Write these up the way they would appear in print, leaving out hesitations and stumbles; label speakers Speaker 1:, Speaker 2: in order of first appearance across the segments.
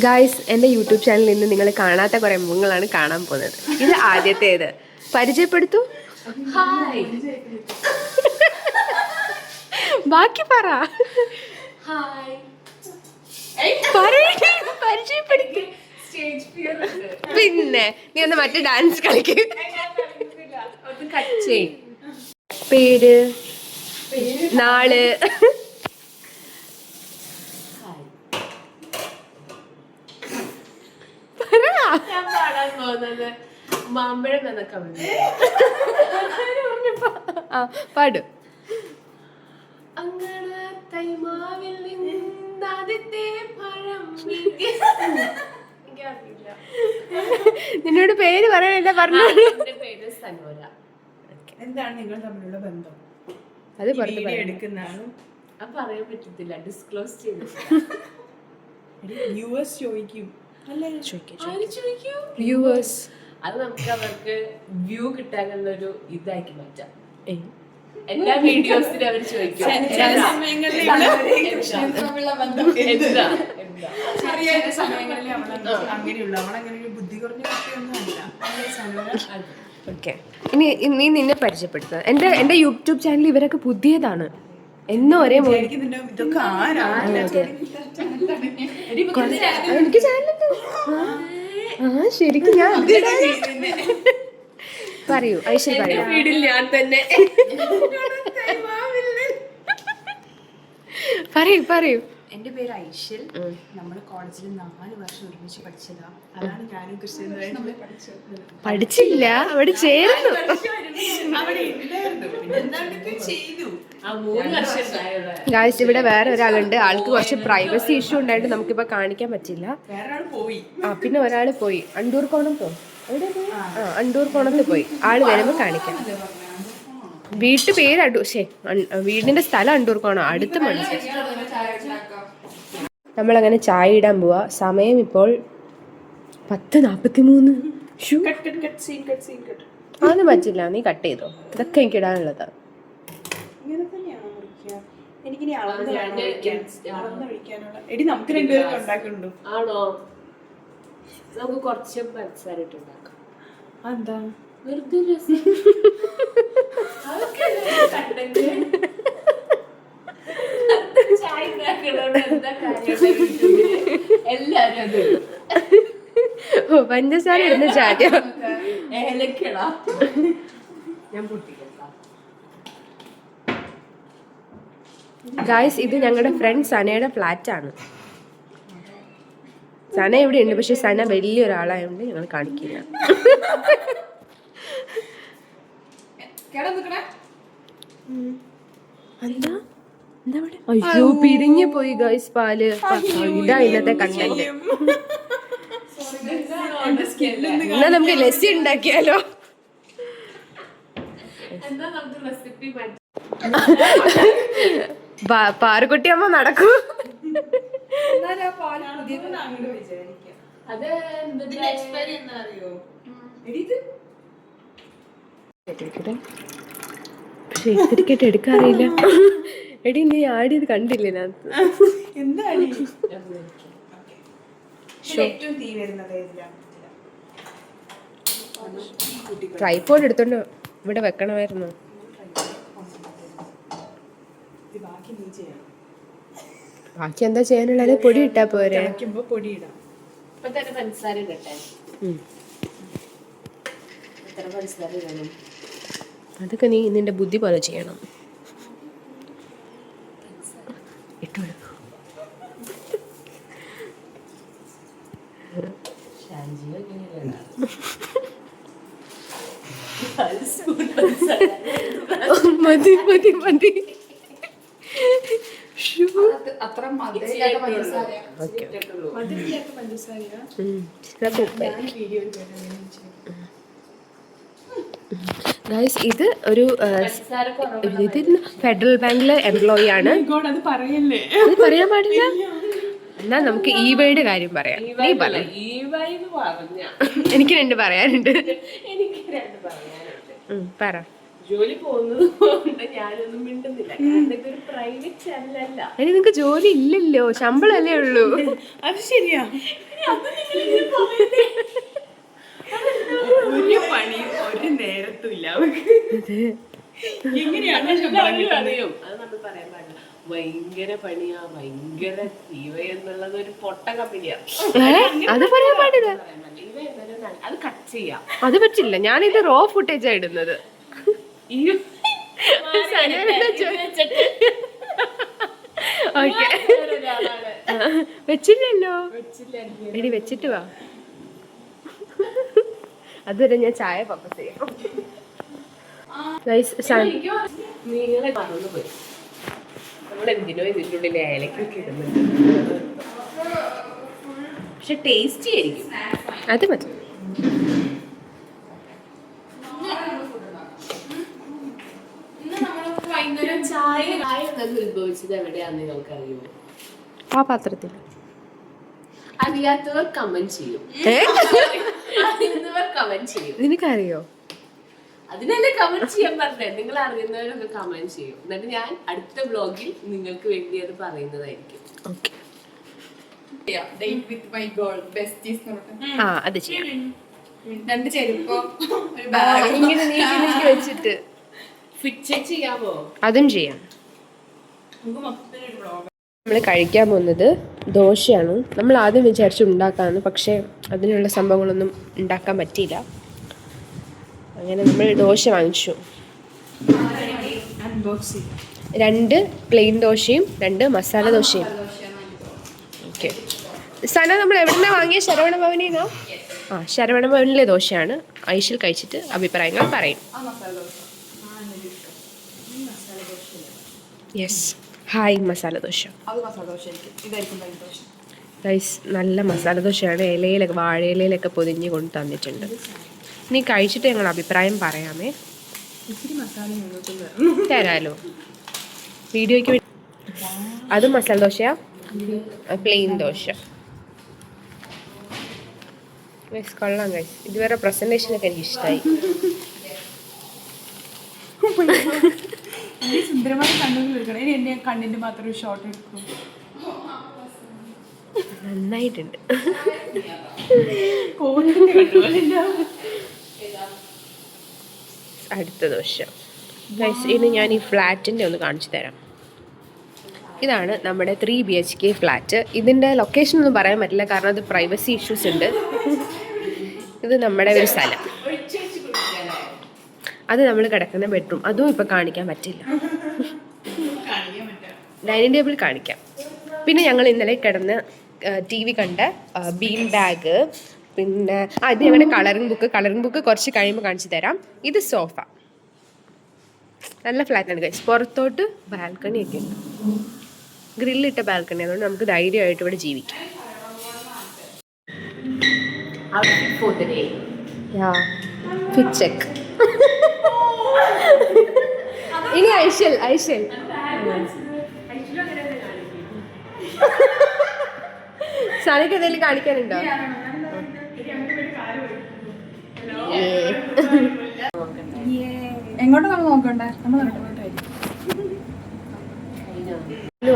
Speaker 1: Guys, എൻ്റെ YouTube ചാനലിൽ നിന്ന് നിങ്ങൾ കാണാത്ത കുറേ മുഖങ്ങളാണ് കാണാൻ പോകുന്നത്. ഇത് ആദ്യത്തേത്. പരിചയപ്പെടുത്തു. ബാക്കി പറ. പരിചയപ്പെടുത്തു. പിന്നെ നീ ഒന്ന് മറ്റേ ഡാൻസ് കളിക്ക്. പേര്, നാള്. പാടു. നിന്നോട് പേര് പറയാനില്ല. പറഞ്ഞു.
Speaker 2: എന്താണ് നിങ്ങൾ തമ്മിലുള്ള ബന്ധം?
Speaker 1: അത് പറഞ്ഞു
Speaker 2: എടുക്കുന്നതാണ്.
Speaker 3: പറയാൻ പറ്റത്തില്ല, ഡിസ്ക്ലോസ് ചെയ്തു.
Speaker 2: വ്യൂവേഴ്സ് ചോദിക്കും.
Speaker 1: വ്യൂവേഴ്സ്
Speaker 3: അത് നമുക്ക് അവർക്ക് വ്യൂ കിട്ടാനുള്ളൊരു ഇതാക്കി മാറ്റാം. എല്ലാ വീഡിയോസിലും അവർ ചോദിക്കും
Speaker 2: അങ്ങനെയുള്ള അവളങ്ങനെ ബുദ്ധി കുറഞ്ഞ കുട്ടിയൊന്നും അല്ല.
Speaker 1: ഓക്കെ, ഇനി നീ നിന്നെ പരിചയപ്പെടുത്തുക. എൻ്റെ യൂട്യൂബ് ചാനൽ ഇവരൊക്കെ പുതിയതാണ്. എന്നും ഒരേ
Speaker 2: ഇതൊക്കെ ആരാണ്?
Speaker 1: എനിക്ക് ചാനലുണ്ട്. ശരിക്കും ഞാൻ പറയൂ ഐശ്വര്യ, പറയൂ.
Speaker 3: വീട്ടിൽ ഞാൻ തന്നെ
Speaker 1: പറയൂ.
Speaker 2: എന്റെ പേര് ഐശ്വൽ. നമ്മൾ കോളേജിൽ 4 വർഷം ഒരുമിച്ച് പഠിച്ചതാ. അതാണ് ഞാനും ക്രിസ്ത്യൻ
Speaker 1: പഠിച്ചില്ല, അവിടെ ചേർന്നു. ഗായ്സ്, ഇവിടെ വേറെ ഒരാളുണ്ട്. ആൾക്ക് കുറച്ച് പ്രൈവസി ഇഷ്യൂ ഉണ്ടായിട്ട് നമുക്കിപ്പോ കാണിക്കാൻ പറ്റില്ല. പിന്നെ ഒരാള് പോയി അണ്ടൂർക്കോണം പോയി. അണ്ടൂർക്കോണത്ത് പോയി. ആള് വരുമ്പോ കാണിക്കാം. വീട്ടുപേര് വീടിന്റെ സ്ഥലം അണ്ടൂർക്കോണം, അടുത്ത് മനസ്സിലായി. നമ്മളങ്ങനെ ചായ ഇടാൻ പോവാ. സമയം ഇപ്പോൾ 10:43. അതൊന്നും പറ്റില്ല, നീ കട്ട് ചെയ്തോ. ഇതൊക്കെ എനിക്ക് ഇടാനുള്ളതാ.
Speaker 3: ആണോ? നമുക്ക് കുറച്ച് പഞ്ചസാര ഇട്ടുണ്ടാക്കാം.
Speaker 2: എന്താ
Speaker 3: വെറുതെ രസം. എല്ലാരും
Speaker 1: പഞ്ചസാര ഇടുന്ന ചായ. ഗായ്സ്, ഇത് ഞങ്ങളുടെ ഫ്രണ്ട് സനയുടെ ഫ്ലാറ്റ് ആണ്. സന ഇവിടെ ഉണ്ട്, പക്ഷെ സന വലിയൊരാളായതുകൊണ്ട് ഞങ്ങൾ കാണിക്കില്ല. അയ്യോ, പിരിഞ്ഞു പോയി ഗായ്സ് പാല്. ഇതാ ഇന്നത്തെ കണ്ടന്റ്. എന്നാ നമുക്ക് ലസ്സി ഉണ്ടാക്കിയാലോ? പാറുകുട്ടി അമ്മ നടക്കൂ. പക്ഷെ ഇത്തിരിക്കട്ട് എടുക്കാറില്ല. എടി, നീ ആടിയത് കണ്ടില്ലേ? ട്രൈപോഡ് എടുത്തോണ്ട് ഇവിടെ വെക്കണമായിരുന്നു. ബാക്കി എന്താ ചെയ്യാനുള്ളത്? പൊടി ഇട്ടാ പോരെ.
Speaker 3: പഞ്ചസാര ഇടട്ടെ. എത്ര പഞ്ചസാര വേണം?
Speaker 1: അതൊക്കെ നീ നിന്റെ ബുദ്ധി പോലെ ചെയ്യണം. ഇട്ടുകൊടുക്കും. മതി. ഗൈസ്, ഇത് ഒരു ഫെഡറൽ ബാങ്കിലെ എംപ്ലോയി ആണ്. അത് പറയാൻ പാടില്ല. എന്നാ നമുക്ക് ഈവയുടെ കാര്യം പറയാം. നീ പറ. എനിക്ക് 2 പറയാനുണ്ട്. പറ.
Speaker 3: ജോലി പോകുന്നത് കൊണ്ട് ഞാനൊന്നും മിണ്ടുന്നില്ല. കാരണം ഇതൊരു പ്രൈവറ്റ് ചാനലല്ല.
Speaker 1: അതിന് നിങ്ങക്ക് ജോലി ഇല്ലല്ലോ, ശമ്പളല്ലേ ഉള്ളൂ.
Speaker 2: അത് ശരിയാ. ഒരു പണി ഒരു നേരത്തും ഇല്ല. എങ്ങനെയാണ്
Speaker 3: അറിയും, അത് നമ്മൾ പറയാൻ പാടില്ല. ഭയങ്കര പണിയാ, ഭയങ്കര ഇവ എന്നുള്ളത് ഒരു പൊട്ട കമ്പനിയാ.
Speaker 1: അത് പറയാൻ പാടില്ല,
Speaker 3: ഇവ എന്നൊരു അത് കട്ട് ചെയ്യാം.
Speaker 1: അത് പറ്റില്ല. ഞാനിത് റോ ഫുട്ടേജാ ഇടുന്നത്. വെച്ചില്ലല്ലോ, എടി വെച്ചിട്ട് വാ. അതുവരെ ഞാൻ ചായ പപ്പസ് ചെയ്യാം.
Speaker 3: നിങ്ങളെ മറന്നുപോയി, നമ്മളെന്തിനോ ഇതിൻ്റെ ഉള്ളിൽ ഏലക്കൊക്കെ ഇടുന്നുണ്ട്. പക്ഷെ ടേസ്റ്റി ആയിരിക്കും.
Speaker 1: അത് മതി.
Speaker 3: ചായ ഉത്ഭവിച്ചത് എവിടെയാന്ന് നിങ്ങൾക്ക് അറിയുമോ?
Speaker 1: ആ പാത്രത്തിൽ.
Speaker 3: അറിയാത്തവർ കമന്റ് ചെയ്യും, അറിയുന്നവർ കമന്റ് ചെയ്യും.
Speaker 1: നിനക്കറിയോ?
Speaker 3: അതിനല്ലേ കമന്റ് ചെയ്യാൻ പറഞ്ഞേ. നിങ്ങൾ അറിയുന്നവരൊക്കെ കമന്റ് ചെയ്യും. എന്നിട്ട് ഞാൻ അടുത്ത വ്ലോഗിൽ നിങ്ങൾക്ക് വേണ്ടി അത് പറയുന്നതായിരിക്കും.
Speaker 1: ആ അത് ചെയ്യാം.
Speaker 2: 2 ചെരുപ്പോ
Speaker 1: ഇങ്ങനെ നീക്കി വെച്ചിട്ട്
Speaker 3: ഫിറ്റ് ചെയ്യാമോ?
Speaker 1: അതും ചെയ്യാം. നമ്മൾ കഴിക്കാൻ പോകുന്നത് ദോശയാണ്. നമ്മൾ ആദ്യം വിചാരിച്ചു ഉണ്ടാക്കാമെന്ന്, പക്ഷേ അതിനുള്ള സംഭവങ്ങളൊന്നും ഉണ്ടാക്കാൻ പറ്റിയില്ല. അങ്ങനെ നമ്മൾ ദോശ വാങ്ങിച്ചു. 2 പ്ലെയിൻ ദോശയും 2 മസാല ദോശയും. ഓക്കെ. സന നമ്മൾ എവിടുന്ന വാങ്ങിയ? ശരവണ ഭവനിന്നോ? ആ, ശരവണ ഭവനിലെ ദോശയാണ്. ഐശൽ കഴിച്ചിട്ട് അഭിപ്രായങ്ങൾ പറയും. Yes, hi masala dosa. Guys, നല്ല മസാല ദോശയാണ്. ഇലയിലൊക്കെ, വാഴയിലയിലൊക്കെ പൊതിഞ്ഞ് കൊണ്ട് തന്നിട്ടുണ്ട്. നീ കഴിച്ചിട്ട് ഞങ്ങൾ അഭിപ്രായം പറയാമേ. തരാലോ വീഡിയോയ്ക്ക് വേണ്ടി. അത് മസാല ദോശയാ, പ്ലെയിൻ ദോശ. ഗൈസ് കൊള്ളാം ഗൈസ്. ഇതുവരെ പ്രസന്റേഷനൊക്കെ എനിക്ക് ഇഷ്ടമായി.
Speaker 2: സുന്ദരമായ കണ്ണുകൾ എടുക്കണം. ഇനി എന്റെ കണ്ണിന്റെ മാത്രം ഒരു ഷോട്ട് എടുക്കും.
Speaker 1: നന്നായിട്ടുണ്ട്. അടുത്ത ദോശ ഗൈസ്. ഇനി ഞാൻ ഈ ഫ്ലാറ്റിൻ്റെ ഒന്ന് കാണിച്ചു തരാം. ഇതാണ് നമ്മുടെ 3 BHK ഫ്ലാറ്റ്. ഇതിൻ്റെ ലൊക്കേഷൻ ഒന്നും പറയാൻ പറ്റില്ല, കാരണം അത് പ്രൈവസി ഇഷ്യൂസ് ഉണ്ട്. ഇത് നമ്മുടെ ഒരു സ്ഥലം. അത് നമ്മൾ കിടക്കുന്ന ബെഡ്റൂം. അതും ഇപ്പം കാണിക്കാൻ പറ്റില്ല. ഡൈനിങ് ടേബിൾ കാണിക്കാം. പിന്നെ ഞങ്ങൾ ഇന്നലെ കിടന്ന് TV കണ്ട ബീൻ ബാഗ്, പിന്നെ ഇത് ഞങ്ങളുടെ കളറിംഗ് ബുക്ക് കുറച്ച് കഴിയുമ്പോൾ കാണിച്ചു തരാം. ഇത് സോഫ. നല്ല ഫ്ലാറ്റാണ് ഗൈസ്. പുറത്തോട്ട് ബാൽക്കണിയൊക്കെ ഉണ്ട്, ഗ്രില്ലിട്ട ബാൽക്കണി. അതുകൊണ്ട് നമുക്ക് ധൈര്യമായിട്ട് ഇവിടെ ജീവിക്കാം. Fit check. ഇനി ഐശൽ സനക്ക് എന്തെങ്കിലും കാണിക്കാനുണ്ടോ?
Speaker 2: എങ്ങോട്ടാ നമ്മൾ നോക്കണ്ടേ? നമ്മൾ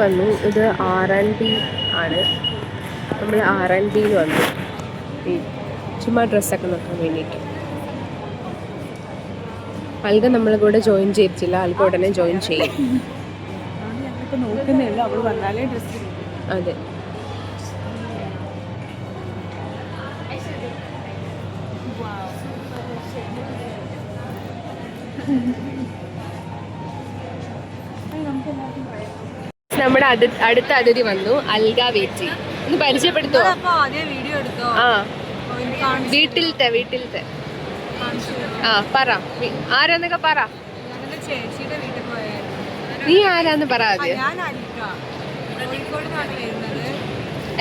Speaker 1: വന്നു. ഇത് R&B ആണ്. നമ്മൾ R&Bയിൽ വന്നു ചുമ്മാ ഡ്രസ്സൊക്കെ നോക്കാൻ വേണ്ടിയിട്ട്. അൽഗ നമ്മളെ കൂടെ ജോയിൻ ചെയ്തിട്ടില്ല. അൽഗ ഉടനെ ജോയിൻ ചെയ്യും.
Speaker 2: നോക്കുന്നില്ല, അവൾ വന്നാലേ ഡ്രസ്.
Speaker 1: അതെ. നമ്മുടെ അടുത്ത അതിഥി വന്നു, അൽഗ വേച്ചി. ഒന്ന് പരിചയപ്പെടുത്തോ? ആ, വീട്ടിലത്തെ ആ പറ, ആരാന്നൊക്കെ പറ. നീ ആരാന്ന് പറ ആദ്യം.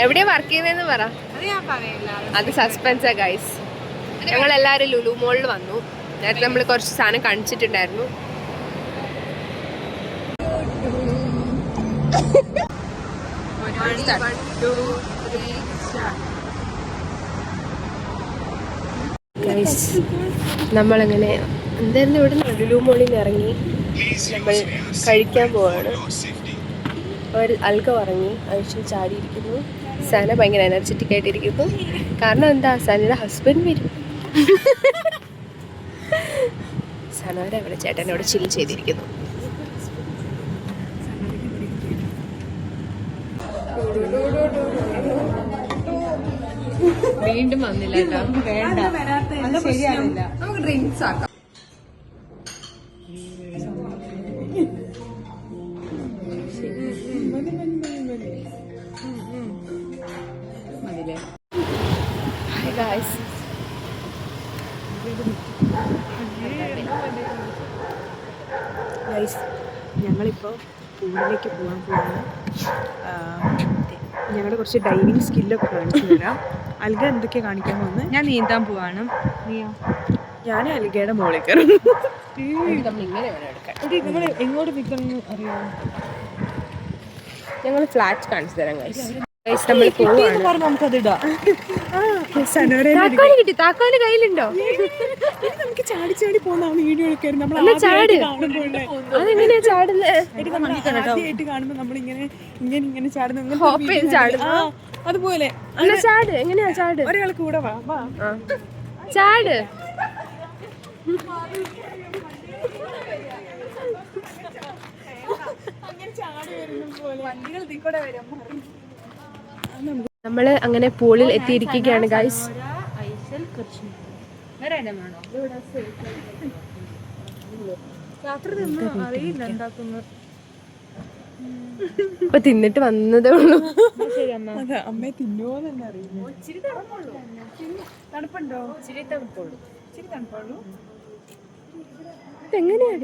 Speaker 1: എവിടെയാ വർക്ക് ചെയ്യുന്നതെന്ന് പറ. അത് സസ്പെൻസാ ഗൈസ്. ഞങ്ങൾ എല്ലാവരും ലുലു മോളിൽ വന്നു. നേരത്തെ നമ്മൾ കുറച്ച് സാധനം കാണിച്ചിട്ടുണ്ടായിരുന്നു. നമ്മളങ്ങനെ എന്തായാലും ഇവിടെ ലുലു മോളിൽ നിന്ന് ഇറങ്ങി നമ്മൾ കഴിക്കാൻ പോവാണ്. അവർ അൽഗ ഉറങ്ങി, ഐഷു ചാടിയിരിക്കുന്നു, സന ഭയങ്കര എനർജറ്റിക് ആയിട്ടിരിക്കുന്നു. കാരണം എന്താ, സനയുടെ ഹസ്ബൻഡ് വരും. സനോര അവിടെ ചേട്ടനോട് ചിൽ ചെയ്തിരിക്കുന്നു. വീണ്ടും വന്നില്ല കേട്ടോ. വേണ്ട, ശരിയാവില്ല. നമുക്ക് ഡ്രിങ്ക്സ് ആക്കാം. Hi guys.
Speaker 2: ഗൈസ്, ഞങ്ങളിപ്പോൾ പൂളിലേക്ക് പോകാൻ പോവാണ്. ഞങ്ങളുടെ കുറച്ച് ഡൈവിങ് സ്കില്ലൊക്കെ കാണിച്ചു തരാം. അൽഗ എന്തൊക്കെ കാണിക്കാൻ പോകുന്നത്?
Speaker 4: ഞാൻ നീന്താൻ പോവാണ്. നീയോ?
Speaker 2: ഞാൻ അൽഗയുടെ മോളിൽ കയറും.
Speaker 4: നിങ്ങൾ എങ്ങോട്ട് നിൽക്കണം അറിയാമോ?
Speaker 1: ഞങ്ങൾ ഫ്ലാറ്റ് കാണിച്ചു തരാം ഗൈസ്. നമ്മൾ പോവാണ്.
Speaker 4: നമുക്കതിടാം.
Speaker 1: താക്കോല് കിട്ടി. താക്കോല് കയ്യിലുണ്ടോ?
Speaker 2: നമുക്ക് ചാടി ചാടി പോകുന്ന ആ വീഡിയോ എടുക്കാൻ നമ്മൾ
Speaker 1: ചാട്. അതെങ്ങനെയാ ചാടുന്നത്?
Speaker 2: ആദ്യമായിട്ട് കാണുമ്പോൾ നമ്മളിങ്ങനെ ഇങ്ങനെ ഇങ്ങനെ ചാടുന്ന
Speaker 1: ഹോപ്പ് ചെയ്ത് ചാടുന്നു.
Speaker 2: അതുപോലെ
Speaker 1: ചാട്. എങ്ങനെയാ ചാട്?
Speaker 2: ഒരാൾ കൂടെ വാ.
Speaker 1: ചാട്. നമ്മള് അങ്ങനെ പൂളിൽ എത്തിയിരിക്കുകയാണ് ഗൈസ്. ഇപ്പൊ തിന്നിട്ട് വന്നതേ ഉള്ളൂ.
Speaker 2: അമ്മയെ തിന്നുവോന്ന് തന്നെ അറിയില്ല. തണുപ്പുണ്ടോ? തണുപ്പുള്ളൂ.
Speaker 1: ഇതെങ്ങനെയാ?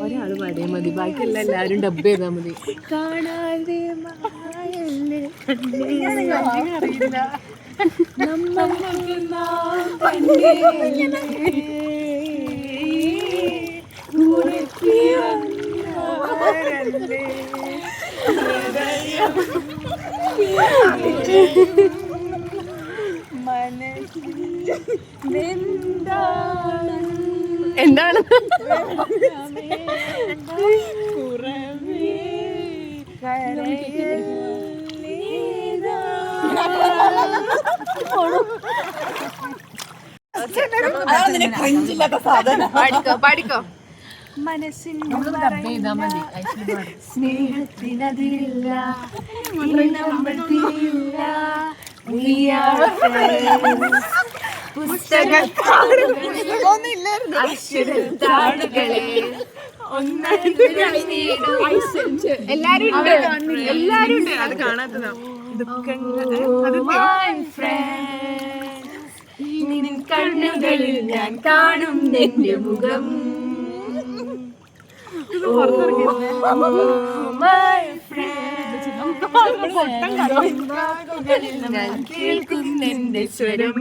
Speaker 3: ഒരാള് പാടിയാ മതി, ബാക്കിയുള്ള എല്ലാവരും ഡബ് ചെയ്താൽ മതി.
Speaker 1: കാണാതെ എന്താണ് പാടിക്കോ. സ്നേഹത്തിനതിരില്ല, എല്ലാരും ഉണ്ട്.
Speaker 2: അത് കാണാത്തതാ.
Speaker 1: കണ്ണുകളിൽ ഞാൻ കാണും നിന്റെ മുഖം. ഞാൻ കേൾക്കും നിന്റെ സ്വരം.